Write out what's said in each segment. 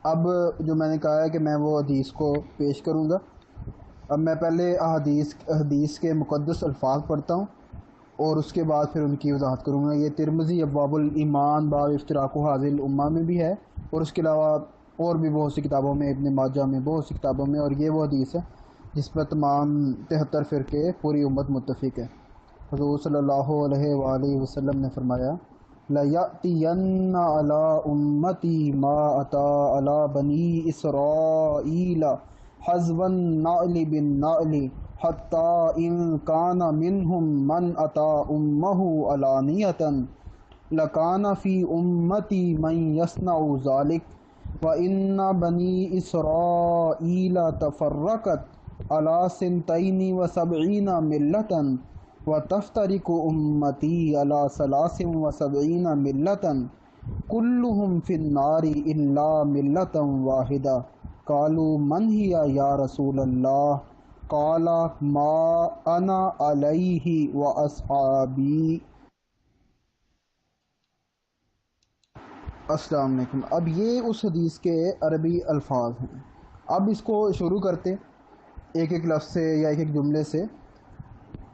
اب جو میں نے کہا ہے کہ میں وہ حدیث کو پیش کروں گا، اب میں پہلے حدیث کے مقدس الفاظ پڑھتا ہوں اور اس کے بعد پھر ان کی وضاحت کروں گا۔ یہ ترمذی ابواب الایمان باب افتراق حاذی الامہ میں بھی ہے، اور اس کے علاوہ اور بھی بہت سی کتابوں میں، ابن ماجہ میں، بہت سی کتابوں میں، اور یہ وہ حدیث ہے جس پر تمام 73 فرقے پوری امت متفق ہے۔ حضور صلی اللہ علیہ وآلہ وسلم نے فرمایا لَيَأْتِيَنَّ عَلَىٰ أُمَّتِي مَا أَتَىٰ عَلَىٰ بَنِي إِسْرَائِيلَ حَذْوَ النَّعْلِ بِالنَّعْلِ حَتَّىٰ إِن كَانَ مِنْهُم مَّنْ أَتَىٰ أُمَّهُ عَلَانِيَةً لَكَانَ فِي أُمَّتِي مَن يَصْنَعُ ذَلِكَ وَإِنَّ بَنِي إِسْرَائِيلَ تَفَرَّقَتْ عَلَىٰ 72 مِلَّةً وَتَفْتَرِقُ أُمَّتِي عَلَىٰ 73 مِلَّةً كُلُّهُمْ فِي النَّارِ إِلَّا مِلَّةً وَاحِدَةً قَالُوا مَنْ هِيَ يَا رَسُولَ اللَّهِ قَالَ مَا أَنَا عَلَيْهِ وَأَصْحَابِي۔ السلام علیکم۔ اب یہ اس حدیث کے عربی الفاظ ہیں۔ اب اس کو شروع کرتے ایک ایک لفظ سے یا ایک ایک جملے سے،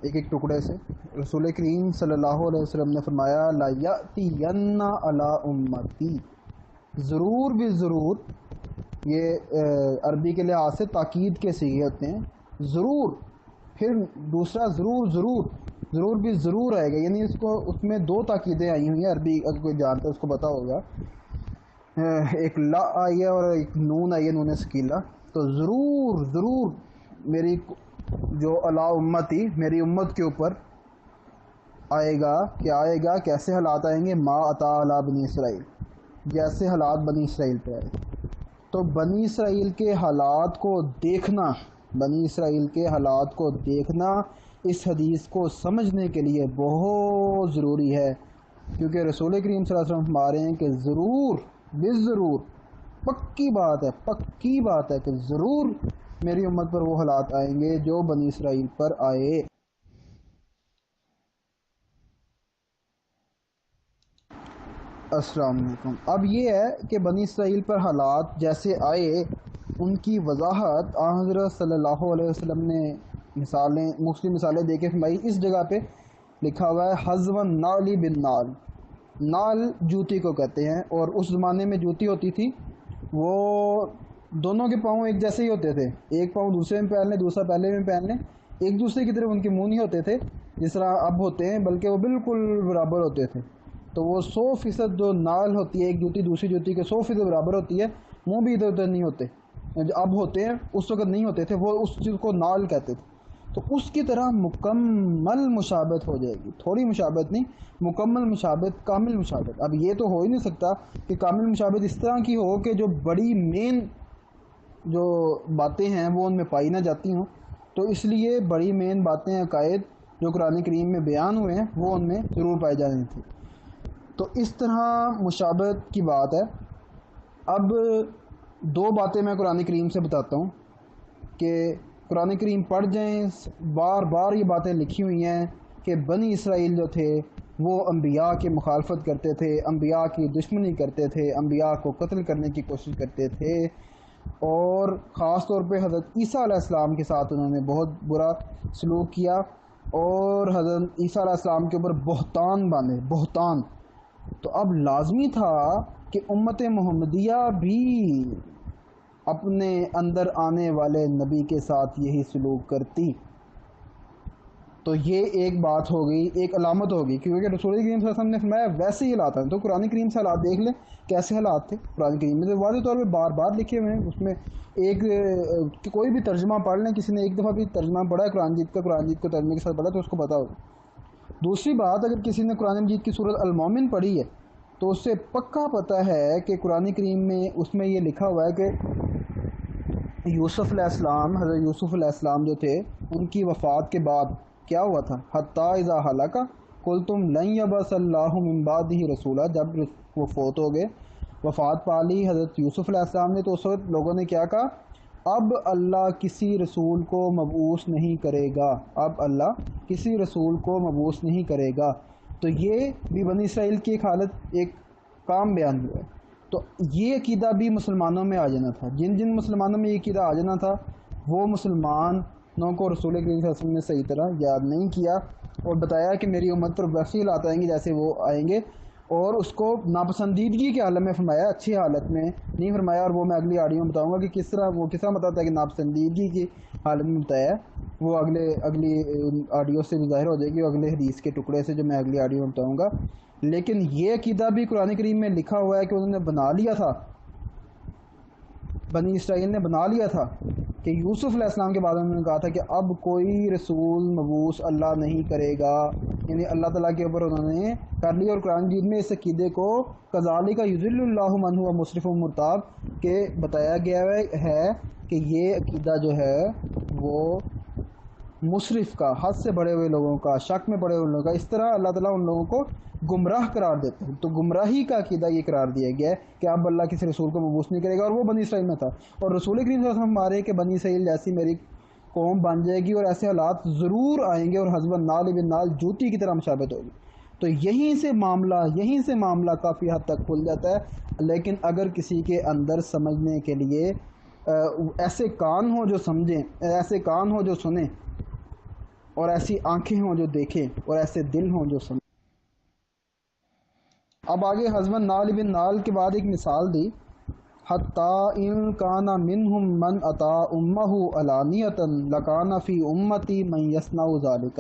ایک ایک ٹکڑے سے۔ رسول کریم صلی اللہ علیہ وسلم نے فرمایا لا یأتین علی امتی، ضرور بھی ضرور، یہ عربی کے لحاظ سے تاکید کے صیغے ہوتے ہیں۔ ضرور، پھر دوسرا ضرور، ضرور ضرور بھی ضرور آئے گا، یعنی اس میں دو تاکیدیں آئی ہوئی ہیں۔ عربی اگر کوئی جانتا ہے اس کو پتا ہوگا، ایک لا آئی ہے اور ایک نون آئی ہے، نون ثقیلہ۔ تو ضرور ضرور میری جو علی امتی، میری امت کے اوپر آئے گا، کیا آئے گا، کیسے حالات آئیں گے، ما اتا علی بنی اسرائیل، جیسے حالات بنی اسرائیل پہ آئے۔ تو بنی اسرائیل کے حالات کو دیکھنا، بنی اسرائیل کے حالات کو دیکھنا اس حدیث کو سمجھنے کے لیے بہت ضروری ہے، کیونکہ رسول کریم صلی اللہ علیہ وسلم فرما رہے ہیں کہ ضرور بالضرور، پکی بات ہے، پکی بات ہے کہ ضرور میری امت پر وہ حالات آئیں گے جو بنی اسرائیل پر آئے۔ السلام علیکم۔ اب یہ ہے کہ بنی اسرائیل پر حالات جیسے آئے ان کی وضاحت آن حضرت صلی اللہ علیہ وسلم نے مثالیں، مختلف مثالیں دے کے فرمائی۔ اس جگہ پہ لکھا ہوا ہے حذو النعل بالنعل، نعل جوتی کو کہتے ہیں، اور اس زمانے میں جوتی ہوتی تھی وہ دونوں کے پاؤں ایک جیسے ہی ہوتے تھے، ایک پاؤں دوسرے میں پہن لیں، دوسرا پہلے میں پہن لیں، ایک دوسرے کی طرف ان کے منہ نہیں ہوتے تھے جس طرح اب ہوتے ہیں، بلکہ وہ بالکل برابر ہوتے تھے۔ تو وہ 100% جو نعل ہوتی ہے ایک جوتی دوسری جوتی کے 100% برابر ہوتی ہے، منہ بھی ادھر ادھر نہیں ہوتے، جو اب ہوتے ہیں اس وقت نہیں ہوتے تھے، وہ اس چیز کو نعل کہتے تھے۔ تو اس کی طرح مکمل مشابہت ہو جائے گی، تھوڑی مشابہت نہیں، مکمل مشابہت، کامل مشابہت۔ اب یہ تو ہو ہی نہیں سکتا کہ کامل مشابہت اس طرح کی ہو کہ جو بڑی مین جو باتیں ہیں وہ ان میں پائی نہ جاتی ہوں۔ تو اس لیے بڑی مین باتیں، عقائد جو قرآن کریم میں بیان ہوئے ہیں وہ ان میں ضرور پائی جانی تھی۔ تو اس طرح مشابہت کی بات ہے۔ اب دو باتیں میں قرآن کریم سے بتاتا ہوں کہ قرآن کریم پڑھ جائیں، بار بار یہ باتیں لکھی ہوئی ہیں کہ بنی اسرائیل جو تھے وہ انبیاء کی مخالفت کرتے تھے، انبیاء کی دشمنی کرتے تھے، انبیاء کو قتل کرنے کی کوشش کرتے تھے، اور خاص طور پہ حضرت عیسیٰ علیہ السلام کے ساتھ انہوں نے بہت برا سلوک کیا، اور حضرت عیسیٰ علیہ السلام کے اوپر بہتان باندھے، بہتان۔ تو اب لازمی تھا کہ امت محمدیہ بھی اپنے اندر آنے والے نبی کے ساتھ یہی سلوک کرتی۔ تو یہ ایک بات ہو گئی، ایک علامت ہوگی، کیونکہ رسول کریم صلی اللہ علیہ وسلم نے فرمایا ویسے ہی حالات ہیں۔ تو قرآن کریم سے حالات دیکھ لیں کیسے حالات تھے قرآن کریم میں، واضح طور پہ بار بار لکھے ہوئے ہیں۔ اس میں ایک کوئی بھی ترجمہ پڑھ لیں، کسی نے ایک دفعہ بھی ترجمہ پڑھا ہے قرآن مجید کا، قرآن مجید کو ترجمے کے ساتھ پڑھا تو اس کو پتا ہوگا۔ دوسری بات، اگر کسی نے قرآن مجید کی سورۃ المومن پڑھی ہے تو اس سے پکا پتہ ہے کہ قرآن کریم میں اس میں یہ لکھا ہوا ہے کہ یوسف علیہ السلام، حضرت یوسف علیہ السلام جو تھے، ان کی وفات کے بعد کیا ہوا تھا، حتیٰ اذا ہلاکا قلتم لن یبعث اللہ من بعدہ رسولا، جب وہ فوت ہو گئے، وفات پا لی حضرت یوسف علیہ السلام نے، تو اس وقت لوگوں نے کیا کہا، اب اللہ کسی رسول کو مبعوث نہیں کرے گا، اب اللہ کسی رسول کو مبعوث نہیں کرے گا۔ تو یہ بھی بنی اسرائیل کی ایک حالت، ایک کام بیان ہوا ہے۔ تو یہ عقیدہ بھی مسلمانوں میں آ جانا تھا. جن جن مسلمانوں میں یہ عقیدہ آ جانا تھا وہ مسلمانوں کو رسول کریم صلی اللہ علیہ وسلم نے صحیح طرح یاد نہیں کیا اور بتایا کہ میری امت پر ویسے حالات آئیں گے جیسے وہ آئیں گے, اور اس کو ناپسندیدگی کے حالت میں فرمایا, اچھی حالت میں نہیں فرمایا. اور وہ میں اگلی آڈیو میں بتاؤں گا کہ کس طرح بتاتا ہے کہ ناپسندیدگی کی حالت میں بتایا ہے. وہ اگلی آڈیو سے بھی ظاہر ہو جائے گی, اور اگلے حدیث کے ٹکڑے سے جو میں اگلی آڈیو میں بتاؤں گا. لیکن یہ عقیدہ بھی قرآن کریم میں لکھا ہوا ہے کہ انہوں نے بنا لیا تھا, بنی اسرائیل نے بنا لیا تھا کہ یوسف علیہ السلام کے بعد انہوں نے کہا تھا کہ اب کوئی رسول مبعوث اللہ نہیں کرے گا, یعنی اللہ تعالیٰ کے اوپر انہوں نے کر لی. اور قرآن مجید میں اس عقیدے کو کذالک یضل اللہ من هو مسرف مرتاب کہ بتایا گیا ہے کہ یہ عقیدہ جو ہے وہ مسرف کا, حد سے بڑے ہوئے لوگوں کا, شک میں پڑے ہوئے لوگوں کا, اس طرح اللہ تعالیٰ ان لوگوں کو گمراہ قرار دیتے ہیں. تو گمراہی کا عقیدہ یہ قرار دیا گیا ہے کہ اب اللہ کسی رسول کو مبعوث نہیں کرے گا, اور وہ بنی اسرائیل میں تھا. اور رسول کریم صلی اللہ علیہ وسلم ہمارے کہ بنی اسرائیل جیسی میری قوم بن جائے گی اور ایسے حالات ضرور آئیں گے, اور حسب النعل بالنعل جوتی کی طرح مشابہت ہوگی. تو یہیں سے معاملہ کافی حد تک کھل جاتا ہے. لیکن اگر کسی کے اندر سمجھنے کے لیے ایسے کان ہوں جو سمجھیں, ایسے کان ہوں جو سنیں, اور ایسی آنکھیں ہوں جو دیکھیں, اور ایسے دل ہوں جو سمجھیں. اب آگے حسب النعل بالنعل کے بعد ایک مثال دی, حتی ان کان منہم من اطاع امہ علانیۃ لکان فی امتی من یصنع ذلک,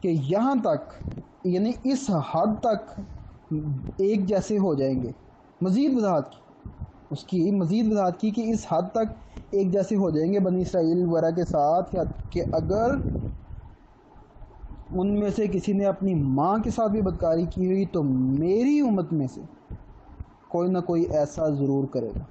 کہ یہاں تک یعنی اس حد تک ایک جیسے ہو جائیں گے. مزید وضاحت کی, اس کی مزید وضاحت کی کہ اس حد تک ایک جیسے ہو جائیں گے بنی اسرائیل وغیرہ کے ساتھ کہ اگر ان میں سے کسی نے اپنی ماں کے ساتھ بھی بدکاری کی ہوئی تو میری امت میں سے کوئی نہ کوئی ایسا ضرور کرے گا.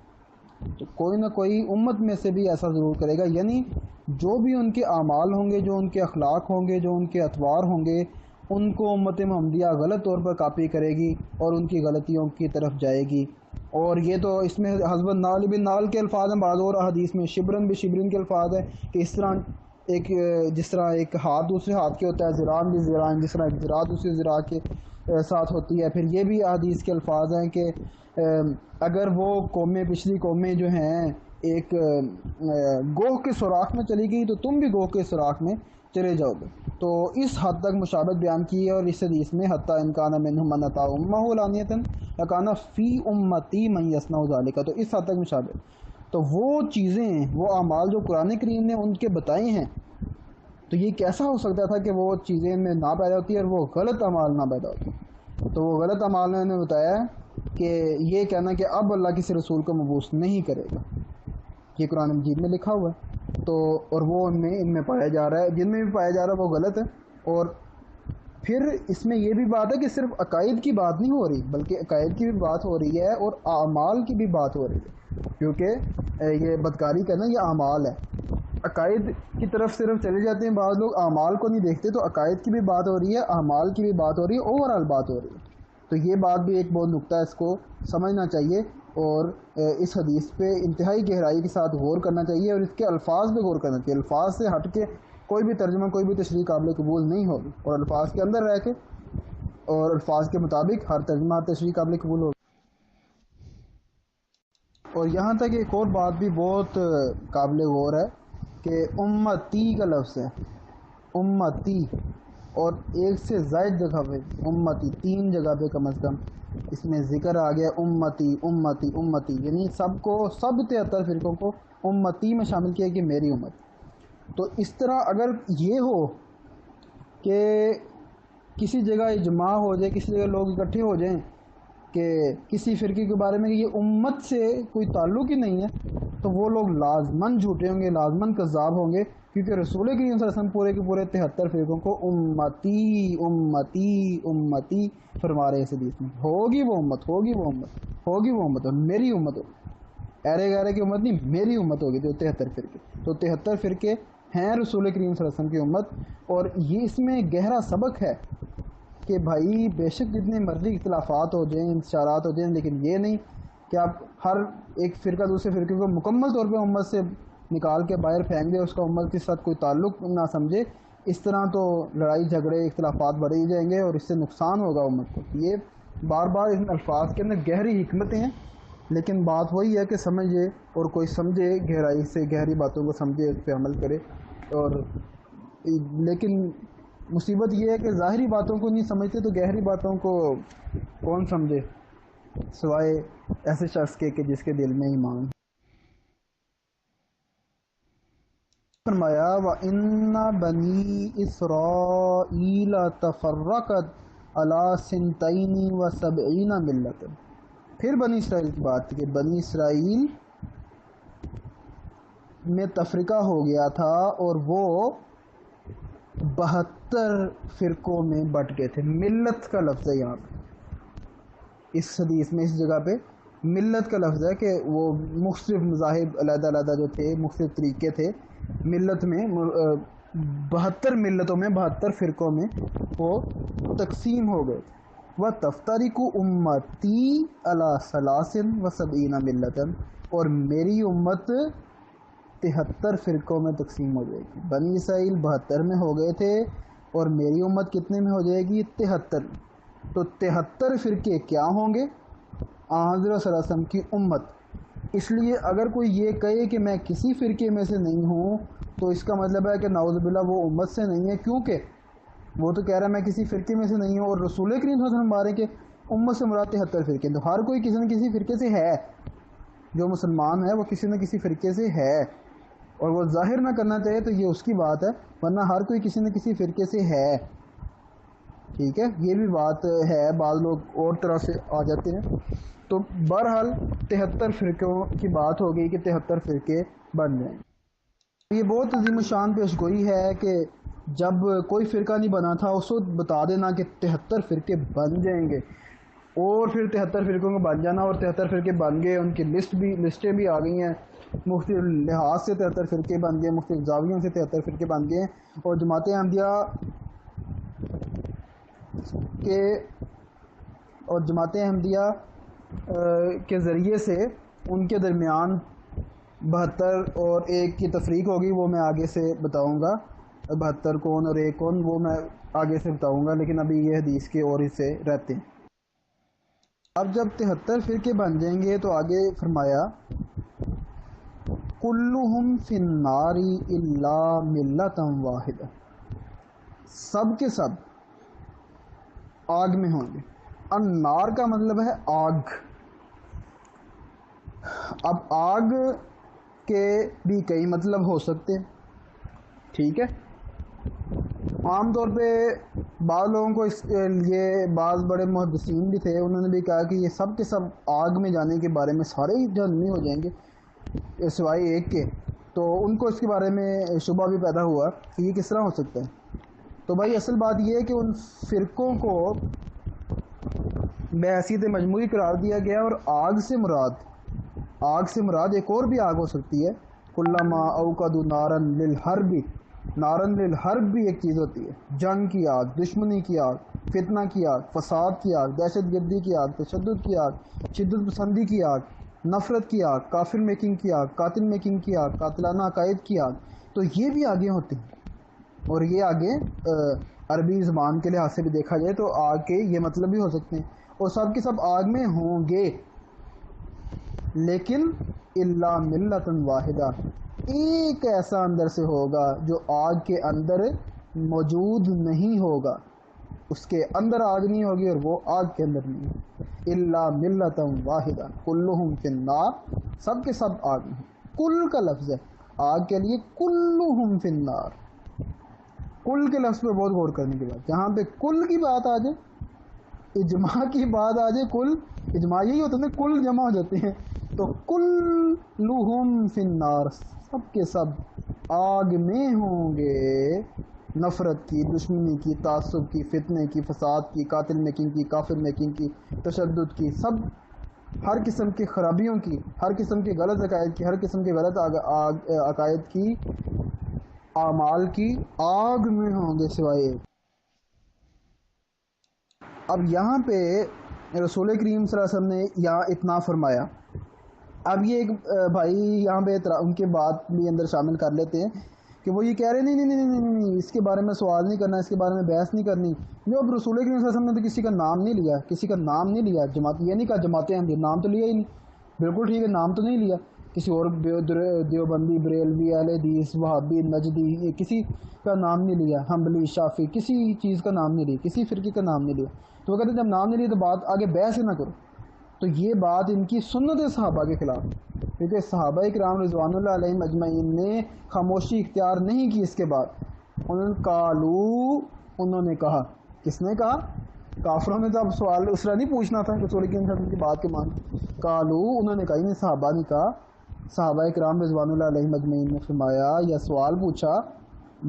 تو کوئی نہ کوئی امت میں سے بھی ایسا ضرور کرے گا, یعنی جو بھی ان کے اعمال ہوں گے, جو ان کے اخلاق ہوں گے, جو ان کے اطوار ہوں گے, ان کو امت محمدیہ غلط طور پر کاپی کرے گی اور ان کی غلطیوں کی طرف جائے گی. اور یہ تو اس میں حسب النعل بالنعل کے الفاظ ہیں, بعض اور حدیث میں شبرن بشبرن کے الفاظ ہیں کہ اس طرح جس طرح ایک ہاتھ دوسرے ہاتھ کے ہوتا ہے, ذراعً بذراع, جس طرح ایک ذراع دوسری ذراع کے ساتھ ہوتی ہے. پھر یہ بھی حدیث کے الفاظ ہیں کہ اگر وہ قومیں, پچھلی قومیں جو ہیں ایک گوہ کے سوراخ میں چلی گئی تو تم بھی گوہ کے سوراخ میں چلے جاؤ گے. تو اس حد تک مشابہت بیان کی ہے. اور اس حدیث میں حتی ان کان منہم من اطاع امہ علانیۃ لکان فی امتی من یصنع ذلک, تو اس حد تک مشابہت. تو وہ چیزیں, وہ اعمال جو قرآن کریم نے ان کے بتائے ہیں, تو یہ کیسا ہو سکتا تھا کہ وہ چیزیں ان میں نہ پیدا ہوتی ہے اور وہ غلط اعمال نہ پیدا ہوتے. تو وہ غلط اعمال میں نے بتایا کہ یہ کہنا کہ اب اللہ کسی رسول کو مبعوث نہیں کرے گا, یہ قرآن مجید میں لکھا ہوا ہے. تو اور وہ ان میں پایا جا رہا ہے, جن میں بھی پایا جا رہا ہے وہ غلط ہے. اور پھر اس میں یہ بھی بات ہے کہ صرف عقائد کی بات نہیں ہو رہی, بلکہ عقائد کی بھی بات ہو رہی ہے اور اعمال کی بھی بات ہو رہی ہے, کیونکہ یہ بدکاری کرنا یہ اعمال ہے. عقائد کی طرف صرف چلے جاتے ہیں بعض لوگ, اعمال کو نہیں دیکھتے. تو عقائد کی بھی بات ہو رہی ہے, اعمال کی بھی بات ہو رہی ہے, اوور آل بات ہو رہی ہے. تو یہ بات بھی ایک بہت نقطہ ہے, اس کو سمجھنا چاہیے اور اس حدیث پہ انتہائی گہرائی کے ساتھ غور کرنا چاہیے, اور اس کے الفاظ پہ غور کرنا چاہیے. الفاظ سے ہٹ کے کوئی بھی ترجمہ, کوئی بھی تشریح قابل قبول نہیں ہوگی, اور الفاظ کے اندر رہ کے اور الفاظ کے مطابق ہر ترجمہ, ہر تشریح قابل قبول ہوگی. اور یہاں تک ایک اور بات بھی بہت قابل غور ہے کہ امتی کا لفظ ہے, امتی, اور ایک سے زائد جگہ پہ امتی, 3 جگہ پہ کم از کم اس میں ذکر آ گیا امتی امتی امتی, یعنی سب کو, سب 73 فرقوں کو امتی میں شامل کیا کہ میری امت. تو اس طرح اگر یہ ہو کہ کسی جگہ اجماع ہو جائے, کسی جگہ لوگ اکٹھے ہو جائیں کہ کسی فرقے کے بارے میں کہ یہ امت سے کوئی تعلق ہی نہیں ہے, تو وہ لوگ لازماً جھوٹے ہوں گے, لازماً کذاب ہوں گے, کیونکہ رسول کریم صلی اللہ علیہ وسلم پورے کے پورے 73 فرقوں کو امتی امتی امتی فرما رہے ہیں. اس حدیث میں ہوگی وہ امت, ہوگی وہ امت, ہوگی وہ امت, اور میری امت ہوگی, ایرے گہرے کی امت نہیں, میری امت ہوگی. تو 73 فرقے, تو 73 فرقے ہیں رسول کریم صلی اللہ علیہ وسلم کی امت. اور یہ اس میں گہرا سبق ہے کہ بھائی بے شک جتنے مرضی اختلافات ہو جائیں, انتشارات ہو جائیں, لیکن یہ نہیں کہ آپ ہر ایک فرقہ دوسرے فرقے کو مکمل طور پہ امت سے نکال کے باہر پھینک دے, اس کا امت کے ساتھ کوئی تعلق نہ سمجھے. اس طرح تو لڑائی جھگڑے اختلافات بڑھے جائیں گے اور اس سے نقصان ہوگا امت کو. یہ بار بار ان الفاظ کے اندر گہری حکمتیں ہیں لیکن بات وہی ہے کہ سمجھے اور کوئی سمجھے گہرائی سے، گہری باتوں کو سمجھے، اس پہ عمل کرے. اور لیکن مصیبت یہ ہے کہ ظاہری باتوں کو نہیں سمجھتے تو گہری باتوں کو کون سمجھے سوائے ایسے شخص کے کہ جس کے دل میں ایمان. فرمایا وَإِنَّ بَنِي إِسْرَائِيلَ تَفَرَّقَتْ عَلَىٰ سِنْتَيْنِ وَسَبْعِينَ مِلَّةً. پھر بنی اسرائیل کی بات کہ بنی اسرائیل میں تفرقہ ہو گیا تھا اور وہ 72 فرقوں میں بٹ گئے تھے. ملت کا لفظ ہے یہاں پہ اس حدیث میں، اس جگہ پہ ملت کا لفظ ہے کہ وہ مختلف مذاہب علیحدہ علیحدہ جو تھے، مختلف طریقے تھے ملت میں. 72 ملتوں میں، 72 فرقوں میں وہ تقسیم ہو گئے. وَتَفْتَرِقُ أُمَّتِي عَلَىٰ ثَلَاثٍ وَسَبْعِينَ مِلَّةً. اور میری امت 73 فرقوں میں تقسیم ہو جائے گی. بنی اسرائیل 72 میں ہو گئے تھے اور میری امت کتنے میں ہو جائے گی؟ 73. تو 73 فرقے کیا ہوں گے؟ حضرت صلی اللہ علیہ وسلم کی امت. اس لیے اگر کوئی یہ کہے کہ میں کسی فرقے میں سے نہیں ہوں تو اس کا مطلب ہے کہ نعوذ باللہ وہ امت سے نہیں ہے، کیونکہ وہ تو کہہ رہا ہے میں کسی فرقے میں سے نہیں ہوں، اور رسول کریم صلی اللہ علیہ وسلم بارے کہ امت سے مراد 73 فرقے. تو ہر کوئی کسی نہ کسی فرقے سے ہے، جو مسلمان ہے وہ کسی نہ کسی فرقے سے ہے، اور وہ ظاہر نہ کرنا چاہے تو یہ اس کی بات ہے، ورنہ ہر کوئی کسی نہ کسی فرقے سے ہے. ٹھیک ہے، یہ بھی بات ہے، بعض لوگ اور طرح سے آ جاتے ہیں. تو بہرحال 73 فرقوں کی بات ہو گئی کہ 73 فرقے بن جائیں. یہ بہت عظیم الشان پیش گوئی ہے کہ جب کوئی فرقہ نہیں بنا تھا اس وقت بتا دینا کہ 73 فرقے بن جائیں گے، اور پھر 73 فرقوں کو بن جانا، اور 73 فرقے بن گئے. ان کی لسٹیں بھی آ گئی ہیں، مختلف لحاظ سے 73 فرقے بن گئے، مختلف زاویوں سے 73 فرقے بن گئے. اور جماعت احمدیہ کے ذریعے سے ان کے درمیان 72 اور ایک کی تفریق ہوگی، وہ میں آگے سے بتاؤں گا. 72 کون اور ایک کون وہ میں آگے سے بتاؤں گا، لیکن ابھی یہ حدیث کے اور حصے رہتے ہیں. اب جب 73 فرقے بن جائیں گے تو آگے فرمایا کلہم فی النار الا ملۃ واحدہ. سب کے سب آگ میں ہوں گے. النار کا مطلب ہے آگ. اب آگ کے بھی کئی مطلب ہو سکتے ہیں. ٹھیک ہے، عام طور پہ بعض لوگوں کو یہ بعض بڑے محدثین بھی تھے، انہوں نے بھی کہا کہ یہ سب کے سب آگ میں جانے کے بارے میں سارے ہی جہنمی ہو جائیں گے سوائے ایک کے. تو ان کو اس کے بارے میں شبہ بھی پیدا ہوا کہ یہ کس طرح ہو سکتا ہے. تو بھائی اصل بات یہ ہے کہ ان فرقوں کو بحیثیت مجموعی قرار دیا گیا، اور آگ سے مراد ایک اور بھی آگ ہو سکتی ہے. کلما اوقدوا نارا للحرب، نارن للحرب بھی ایک چیز ہوتی ہے، جنگ کی آگ، دشمنی کی آگ، فتنہ کی آگ، فساد کی آگ، دہشت گردی کی آگ، تشدد کی آگ، شدت پسندی کی آگ، نفرت کی آگ، کافر میکنگ کی آگ، قاتل میکنگ کی آگ، قاتلانہ عقائد کی آگ. تو یہ بھی آگیں ہوتی ہیں، اور یہ آگے عربی زبان کے لحاظ سے بھی دیکھا جائے تو آگ کے یہ مطلب بھی ہو سکتے ہیں، اور سب کے سب آگ میں ہوں گے. لیکن الا ملۃ واحدہ، ایک ایسا اندر سے ہوگا جو آگ کے اندر موجود نہیں ہوگا، اس کے اندر آگ نہیں ہوگی اور وہ آگ کے اندر نہیں ہوگی. الا ملۃ واحدہ کلہم فی النار، سب کے سب آگ میں. کل کا لفظ ہے آگ کے لیے، کلہم فی النار. کل کے لفظ پہ بہت غور کرنے کی بات، جہاں پہ کل کی بات آ جائے، اجماع کی بات آ جائے، کل اجماع یہی ہوتا ہے، کل جمع ہو جاتے ہیں. تو کلہم فی النار، سب کے سب آگ میں ہوں گے. نفرت کی، دشمنی کی، تعصب کی، فتنے کی، فساد کی، قاتل میکنگ کی، کافر میکنگ کی، تشدد کی، سب ہر قسم کی خرابیوں کی، ہر قسم کے غلط عقائد کی، ہر قسم کے غلط عقائد کی، اعمال کی آگ میں ہوں گے سوائے. اب یہاں پہ رسول کریم صلی اللہ علیہ وسلم نے یہاں اتنا فرمایا. اب یہ ایک بھائی یہاں پہ ان کے بات بھی اندر شامل کر لیتے ہیں کہ وہ یہ کہہ رہے ہیں نہیں اس کے بارے میں سوال نہیں کرنا، اس کے بارے میں بحث نہیں کرنی. جو اب رسول کریم صلی اللہ علیہ وسلم نے تو کسی کا نام نہیں لیا، کسی کا نام نہیں لیا. جماعت یہ نہیں کہا جماعت احمدیہ، نام تو لیا ہی نہیں. بالکل ٹھیک ہے، نام تو نہیں لیا کسی اور دیوبندی، بریلوی، اہل حدیث، وہابی، نجدی، یہ کسی کا نام نہیں لیا، حنبلی، شافی، کسی چیز کا نام نہیں لیا، کسی فرقے کا نام نہیں لیا. تو وہ کہتے ہیں جب نام نہیں لیا تو بات آگے بحث ہی نہ کرو. تو یہ بات ان کی سنت صحابہ کے خلاف، کیونکہ صحابہ کرام رضوان اللہ علیہم اجمعین نے خاموشی اختیار نہیں کی. اس کے بعد انہوں نے کہا. کس نے کہا؟ کافروں نے تو اب سوال اس طرح نہیں پوچھنا تھا رسول کریم صلی اللہ علیہ وسلم کی بات کے مان. کالو، انہوں نے کہا، یعنی صحابہ نے کہا، صحابہ کرام رضوان اللہ علیہم اجمعین نے فرمایا یا سوال پوچھا،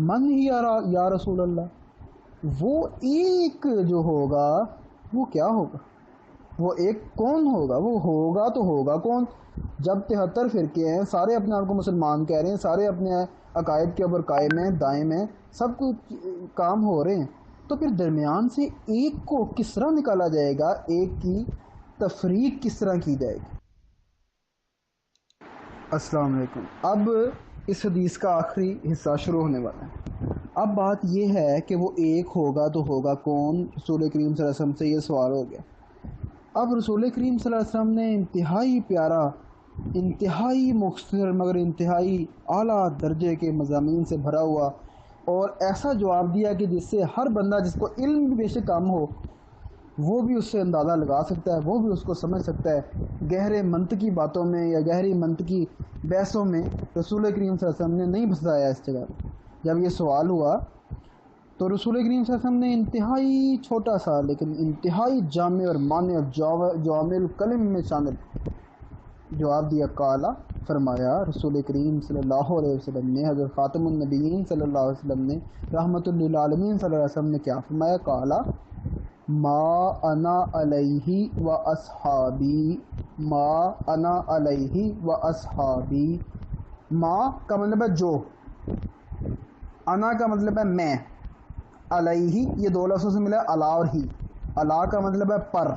من ہی یا رسول اللہ، وہ ایک جو ہوگا وہ کیا ہوگا؟ وہ ایک کون ہوگا؟ وہ ہوگا تو ہوگا کون؟ جب 73 فرقے ہیں، سارے اپنے آپ کو مسلمان کہہ رہے ہیں، سارے اپنے عقائد کے اوپر قائم ہیں، دائم ہیں، سب کچھ کام ہو رہے ہیں، تو پھر درمیان سے ایک کو کس طرح نکالا جائے گا؟ ایک کی تفریق کس طرح کی جائے گی؟ السلام علیکم. اب اس حدیث کا آخری حصہ شروع ہونے والا ہے. اب بات یہ ہے کہ وہ ایک ہوگا تو ہوگا کون؟ رسول کریم صلی اللہ علیہ وسلم سے یہ سوال ہو گیا. اب رسول کریم صلی اللہ علیہ وسلم نے انتہائی پیارا، انتہائی مختصر مگر انتہائی اعلیٰ درجے کے مضامین سے بھرا ہوا اور ایسا جواب دیا کہ جس سے ہر بندہ جس کو علم بھی بے شک کم ہو وہ بھی اس سے اندازہ لگا سکتا ہے، وہ بھی اس کو سمجھ سکتا ہے. گہرے منطقی باتوں میں یا گہری منطقی بحثوں میں رسول کریم صلی اللہ علیہ وسلم نے نہیں پھنسایا. اس جگہ جب یہ سوال ہوا تو رسول کریم صلی اللہ علیہ وسلم نے انتہائی چھوٹا سا لیکن انتہائی جامع اور مانع اور جوامع الکلم میں شامل جواب دیا. کالا، فرمایا رسول کریم صلی اللہ علیہ وسلم نے، حضرت خاتم النبیین صلی اللہ علیہ وسلم نے، رحمت للعالمین صلی اللہ علیہ وسلم نے کیا فرمایا؟ کالا ما انا علیہ و اصحابی، ما انا علیہ و اصحابی. ما کا مطلب ہے جو، انا کا مطلب ہے میں، علیہ یہ دو لفظوں سے ملا علا اور ہی. علا کا مطلب ہے پر،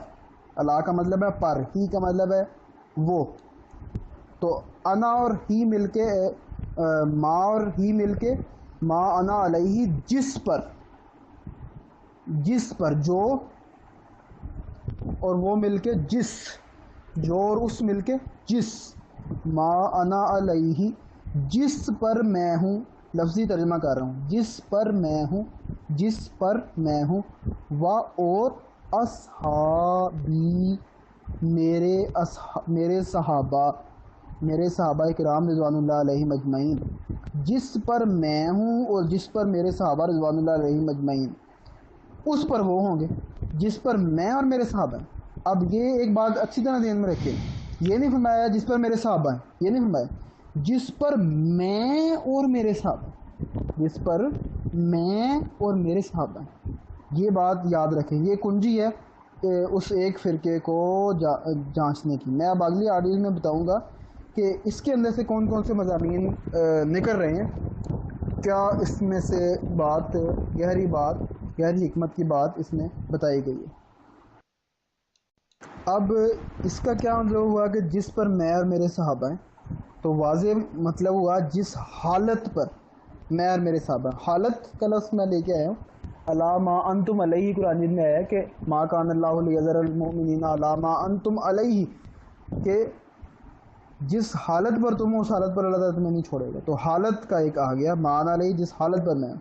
علا کا مطلب ہے پر، ہی کا مطلب ہے وہ. تو انا اور ہی مل کے ما اور ہی مل کے ما انا علیہ، جس پر، جس پر جو اور وہ مل کے جس، جو اور اس مل کے جس. ما انا علیہ، جس پر میں ہوں، لفظی ترجمہ کر رہا ہوں، جس پر میں ہوں، جس پر میں ہوں. اور اصحابی، میرے صحابہ، میرے صحابہ کرام رضوان اللہ علیہم اجمعین، جس پر میں ہوں اور جس پر میرے صحابہ رضوان اللہ علیہم اجمعین، اس پر وہ ہوں گے جس پر میں اور میرے صحابہ ہیں. اب یہ ایک بات اچھی طرح ذہن میں رکھیں، یہ نہیں فرمایا جس پر میرے صحابہ ہیں، یہ نہیں فرمایا، جس پر میں اور میرے صحابہ، جس پر میں اور میرے صحابہ ہیں. یہ بات یاد رکھیں، یہ کنجی ہے اس ایک فرقے کو جانچنے کی. میں اب اگلی آڈیو میں بتاؤں گا کہ اس کے اندر سے کون کون سے مضامین نکل رہے ہیں، کیا اس میں سے بات، گہری حکمت کی بات اس میں بتائی گئی ہے. اب اس کا کیا مطلب ہوا کہ جس پر میں اور میرے صحابہ ہیں، تو واضح مطلب ہوا جس حالت پر میں اور میرے صحابہ. حالت کا لفظ میں لے کے آیا ہوں، علی ما انتم علیہ، قرآن میں آیا ہے کہ ما کان اللہ لیذر المؤمنین علی ما انتم علیہ، کہ جس حالت پر تم ہو اس حالت پر اللہ تعالیٰ تمہیں نہیں چھوڑے گا. تو حالت کا ایک آ گیا، ما انا علیہ جس حالت پر میں ہوں.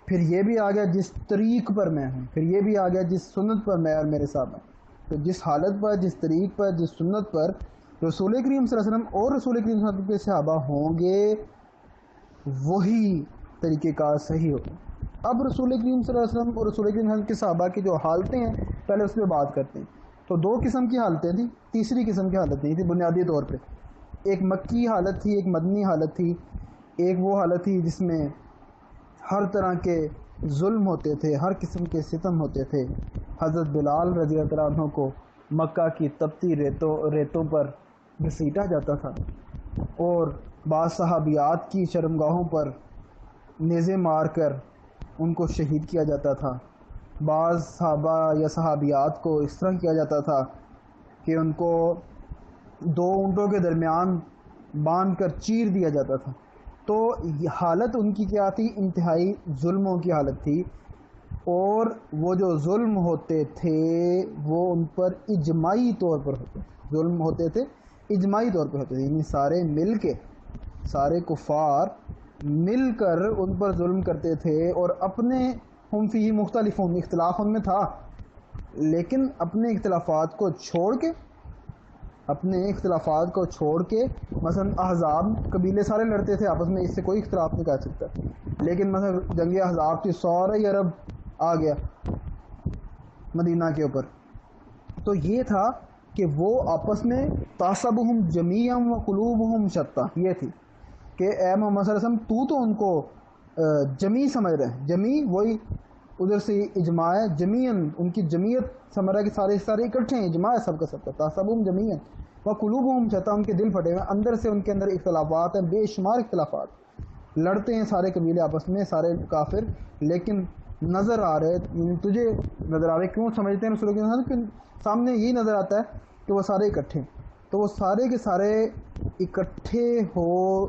پھر یہ بھی آ گیا جس طریق پر میں ہوں، پھر یہ بھی آ گیا جس سنت پر میں اور میرے صحابہ. تو جس حالت پر، جس طریق پر، جس سنت پر رسول کریم صلی اللہ علیہ وسلم اور رسول کریم صلی اللہ علیہ وسلم کے صحابہ ہوں گے، وہی طریقہ کار صحیح ہوگا. اب رسول کریم صلی اللہ علیہ وسلم اور رسول کریم صلی اللہ علیہ وسلم کے صحابہ کی جو حالتیں ہیں، پہلے اس پہ بات کرتے ہیں. تو دو قسم کی حالتیں تھیں، تیسری قسم کی حالت نہیں تھی بنیادی طور پہ. ایک مکی حالت تھی، ایک مدنی حالت تھی. ایک وہ حالت تھی جس میں ہر طرح کے ظلم ہوتے تھے، ہر قسم کے ستم ہوتے تھے. حضرت بلال رضی اللہ عنہ کو مکہ کی تپتی ریتوں پر گھسیٹا جاتا تھا اور بعض صحابیات کی شرمگاہوں پر نیزے مار کر ان کو شہید کیا جاتا تھا. بعض صحابہ یا صحابیات کو اس طرح کیا جاتا تھا کہ ان کو دو اونٹوں کے درمیان باندھ کر چیر دیا جاتا تھا. تو یہ حالت ان کی کیا تھی؟ انتہائی ظلموں کی حالت تھی. اور وہ جو ظلم ہوتے تھے وہ ان پر اجماعی طور پر ہوتے تھے، ظلم ہوتے تھے اجماعی طور پہ ہوتے تھے، یعنی سارے مل کے، سارے کفار مل کر ان پر ظلم کرتے تھے، اور اپنے ہم فی مختلف، اختلاف ان میں تھا، لیکن اپنے اختلافات کو چھوڑ کے، مثلا احزاب قبیلے سارے لڑتے تھے آپس میں، اس سے کوئی اختلاف نہیں کر سکتا، لیکن مثلا جنگ احزاب کی سارے عرب آ گیا مدینہ کے اوپر، تو یہ تھا کہ وہ آپس میں تحسبہم جمیعا وقلوبہم شتیٰ، یہ تھی کہ اے محمد صلی اللہ علیہ وسلم تو ان کو جمی سمجھ رہے ہیں، جمی وہی ادھر سے اجماع ہے، جمیعاً ان کی جمیعت سمجھ رہا ہے کہ سارے اکٹھے ہیں، اجماع ہے سب کا سب کا، تحسبہم جمیعا وقلوبہم شتیٰ، ان کے دل پھٹے ہوئے ہیں، اندر سے ان کے اندر اختلافات ہیں، بے شمار اختلافات، لڑتے ہیں سارے قبیلے آپس میں، سارے کافر، لیکن نظر آ رہے، تجھے نظر آ رہے، کیوں سمجھتے ہیں رسول اللہ کے سامنے یہی نظر آتا ہے کہ وہ سارے اکٹھے، تو وہ سارے کے سارے اکٹھے ہو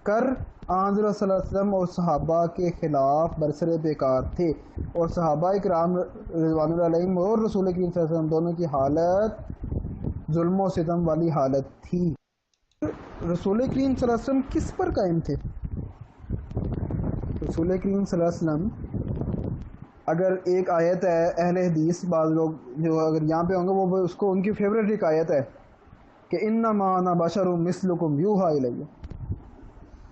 کر حضرت صلی اللہ علیہ وسلم اور صحابہ کے خلاف برسر پیکار تھے، اور صحابہ کرام رضوان اللہ علیہم اور رسول کریم صلی اللہ علیہ وسلم دونوں کی حالت ظلم و ستم والی حالت تھی۔ رسول کریم صلی اللہ علیہ وسلم کس پر قائم تھے؟ رسول کریم صلی اللہ علیہ وسلم، اگر ایک آیت ہے، اہل حدیث بعض لوگ جو اگر یہاں پہ ہوں گے وہ اس کو ان کی فیوریٹ ایک آیت ہے کہ انما انا بشر مثلکم یوحی الیہ،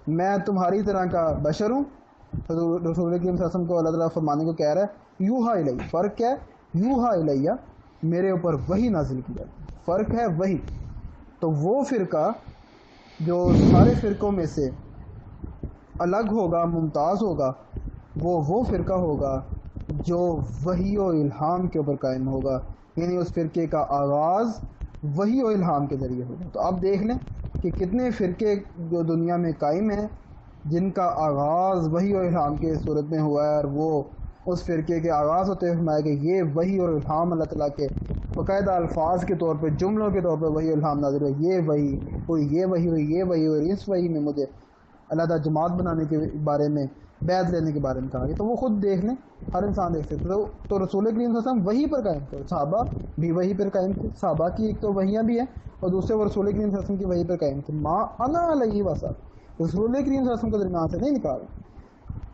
میں تمہاری طرح کا بشر ہوں۔ رسول کریم صلی اللہ علیہ وسلم کو اللہ تعالیٰ فرمانے کو کہہ رہا ہے یوحی الیہ، فرق کیا ہے؟ یوحی الیہ میرے اوپر وحی نازل کیا، فرق ہے وحی۔ تو وہ فرقہ جو سارے فرقوں میں سے الگ ہوگا، ممتاز ہوگا، وہ فرقہ ہوگا جو وحی و الہام کے اوپر قائم ہوگا، یعنی اس فرقے کا آغاز وحی و الہام کے ذریعے ہوگا۔ تو آپ دیکھ لیں کہ کتنے فرقے جو دنیا میں قائم ہیں جن کا آغاز وحی و الہام کے صورت میں ہوا ہے، اور وہ اس فرقے کے آغاز ہوتے ہوئے فرمایا کہ یہ وحی اور الہام اللہ تعالیٰ کے باقاعدہ الفاظ کے طور پہ، جملوں کے طور پہ وحی الہام نازل ہوئی، یہ وحی ہوئی، یہ وحی ہوئی، یہ وحی ہوئی، اس وحی میں مجھے اللہ تعالیٰ جماعت بنانے کے بارے میں، بیعت لینے کے بارے میں کہا گیا۔ تو وہ خود دیکھ لیں، ہر انسان دیکھ سکتے، تو رسول کریم صلی اللہ علیہ وسلم وحی پر قائم تھے، صحابہ بھی وحی پر قائم تھے، صحابہ کی ایک تو وحیاں بھی ہیں اور دوسرے وہ رسول کریم صلی اللہ علیہ وسلم کی وحی پر قائم تھے، ما انا علیہ وسلم، رسول کریم صلی اللہ علیہ وسلم کے درمیان سے نہیں نکالا۔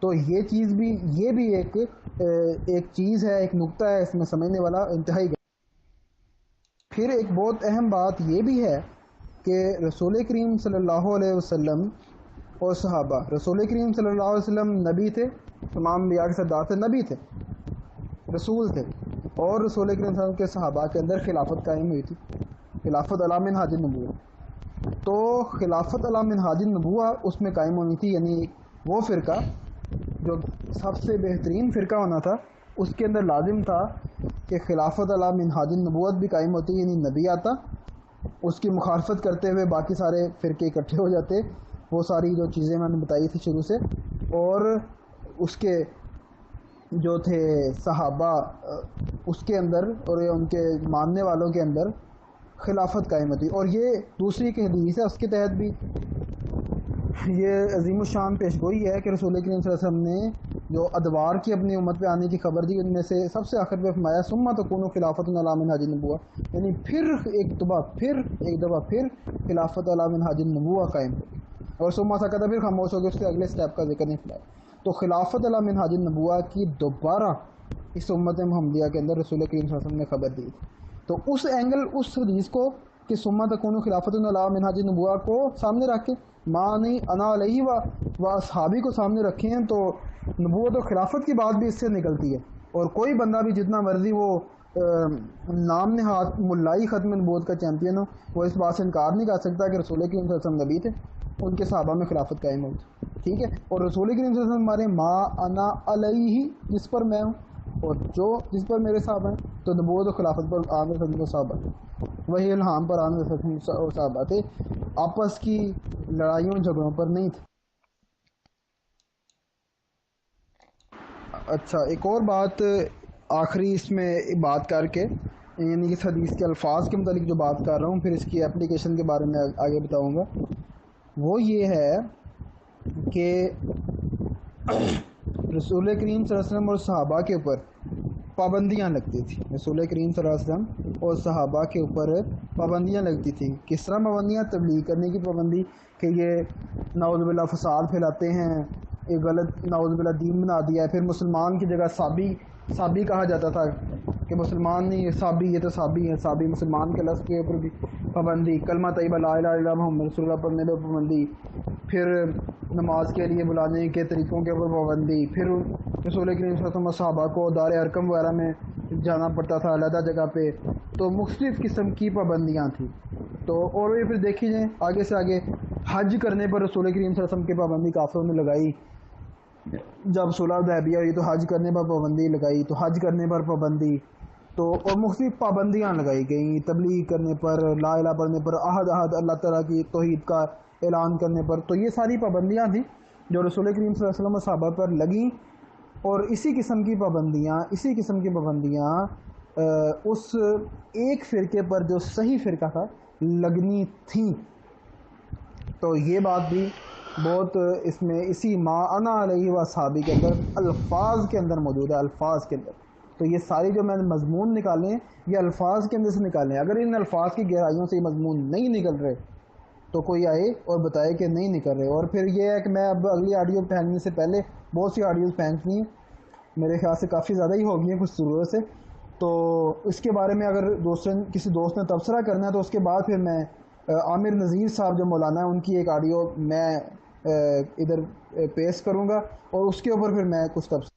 تو یہ چیز بھی، یہ بھی ایک چیز ہے، ایک نقطہ ہے اس میں سمجھنے والا انتہائی۔ پھر ایک بہت اہم بات یہ بھی ہے کہ رسول کریم صلی اللہ علیہ وسلم اور صحابہ، رسول کریم صلی اللہ علیہ وسلم نبی تھے، تمام انبیاء کے سردار تھے، نبی تھے، رسول تھے، اور رسول کریم صلی اللہ علیہ وسلم کے صحابہ کے اندر خلافت قائم ہوئی تھی، خلافت علی منہاج النبوہ۔ تو خلافت علی منہاج النبوہ اس میں قائم ہونی تھی، یعنی وہ فرقہ جو سب سے بہترین فرقہ ہونا تھا، اس کے اندر لازم تھا کہ خلافت علی منہاج النبوت بھی قائم ہوتی، یعنی نبی آتا، اس کی مخالفت کرتے ہوئے باقی سارے فرقے اکٹھے ہو جاتے، وہ ساری جو چیزیں میں نے بتائی تھی شروع سے، اور اس کے جو تھے صحابہ اس کے اندر اور ان کے ماننے والوں کے اندر خلافت قائم ہوتی۔ اور یہ دوسری ایک حدیث ہے، اس کے تحت بھی یہ عظیم الشان پیش گوئی ہے کہ رسول کریم صلی اللہ علیہ وسلم نے جو ادوار کی اپنی امت پہ آنے کی خبر دی، ان میں سے سب سے آخر پہ فرمایا ثم تکون خلافت علی منہاج النبوہ، یعنی پھر ایک دفعہ پھر خلافت علی منہاج النبوہ قائم ہوگی، اور ثم سکت، پھر خاموش ہو گیا، اس کے اگلے سٹیپ کا ذکر نہیں فرمایا۔ تو خلافت علی منہاج النبوہ کی دوبارہ اس امت محمدیہ کے اندر رسول کریم صلی اللہ علیہ وسلم نے خبر دی تھی۔ تو اس اینگل، اس حدیث کو کہ ثم تکون خلافت علی منہاج النبوہ کو سامنے رکھ کے، ماں نہیں انا علیہ و اصحابی کو سامنے رکھے ہیں، تو نبوت و خلافت کی بات بھی اس سے نکلتی ہے، اور کوئی بندہ بھی جتنا مرضی وہ نام نہاد ملائی ختم نبوت کا چیمپئن ہو، وہ اس بات سے انکار نہیں کر سکتا کہ رسول کریم صلی اللہ علیہ وسلم نبی تھے، ان کے صحابہ میں خلافت قائم ہوتی، ٹھیک ہے۔ اور رسول کریم صلی اللہ علیہ وسلم ہمارے ما انا علیہ، جس پر میں ہوں اور جس پر میرے صحابہ ہیں، تو نبوت و خلافت پر آن رسول کے صحابہ، وہی الہام پر آن رسول صحابہ تھے، آپس کی لڑائیوں جھگڑوں پر نہیں تھے۔ اچھا، ایک اور بات آخری اس میں بات کر کے، یعنی اس حدیث کے الفاظ کے متعلق جو بات کر رہا ہوں، پھر اس کی اپلیکیشن کے بارے میں آگے بتاؤں گا، وہ یہ ہے کہ رسول کریم صلی اللہ علیہ وسلم اور صحابہ کے اوپر پابندیاں لگتی تھیں، رسول کریم صلی اللہ علیہ وسلم اور صحابہ کے اوپر پابندیاں لگتی تھیں۔ کس طرح پابندیاں؟ تبلیغ کرنے کی پابندی کہ یہ نعوذ باللہ فساد پھیلاتے ہیں، یہ غلط نعوذ باللہ دین بنا دیا ہے۔ پھر مسلمان کی جگہ صابی کہا جاتا تھا کہ مسلمان نہیں، صابی، یہ تو صابی ہیں، صابی مسلمان کے لفظ کے اوپر بھی پابندی، کلمہ طیبہ لا الہ الا اللہ محمد رسول اللہ پڑھنے پر پابندی، پھر نماز کے لیے بلانے کے طریقوں کے اوپر پابندی، پھر رسول کریم صلی اللہ علیہ وسلم صحابہ کو دار ارقم وغیرہ میں جانا پڑتا تھا علیحدہ جگہ پہ، تو مختلف قسم کی پابندیاں تھیں۔ تو اور یہ پھر دیکھی جائیں آگے سے آگے، حج کرنے پر رسول کریم صلی اللہ علیہ وسلم کی پابندی کافروں نے لگائی، جب صلح حدیبیہ ہوئی تو حج کرنے پر پابندی لگائی، تو حج کرنے پر پابندی، تو اور مختلف پابندیاں لگائی گئیں، تبلیغ کرنے پر، لا الہ پڑھنے پر، عہد اللہ تعالیٰ کی توحید کا اعلان کرنے پر، تو یہ ساری پابندیاں تھیں جو رسول کریم صلی اللہ علیہ وسلم و صحابہ پر لگیں۔ اور اسی قسم کی پابندیاں اس ایک فرقے پر جو صحیح فرقہ تھا لگنی تھیں۔ تو یہ بات بھی بہت اس میں اسی ما انا علیہ و صحابی کے اندر الفاظ کے اندر موجود ہے، الفاظ کے اندر۔ تو یہ ساری جو میں نے مضمون نکالے ہیں یہ الفاظ کے اندر سے نکالے ہیں۔ اگر ان الفاظ کی گہرائیوں سے یہ مضمون نہیں نکل رہے تو کوئی آئے اور بتائے کہ نہیں نکل رہے۔ اور پھر یہ ہے کہ میں اب اگلی آڈیو پھینکنے سے پہلے بہت سی آڈیوز پھینکنی ہیں، میرے خیال سے کافی زیادہ ہی ہو گئی ہیں کچھ ضرورت سے، تو اس کے بارے میں اگر کسی دوست نے تبصرہ کرنا ہے تو اس کے بعد پھر میں عامر نذیر صاحب جو مولانا ہے ان کی ایک آڈیو میں ادھر پیش کروں گا اور اس کے اوپر پھر میں کچھ تبصرہ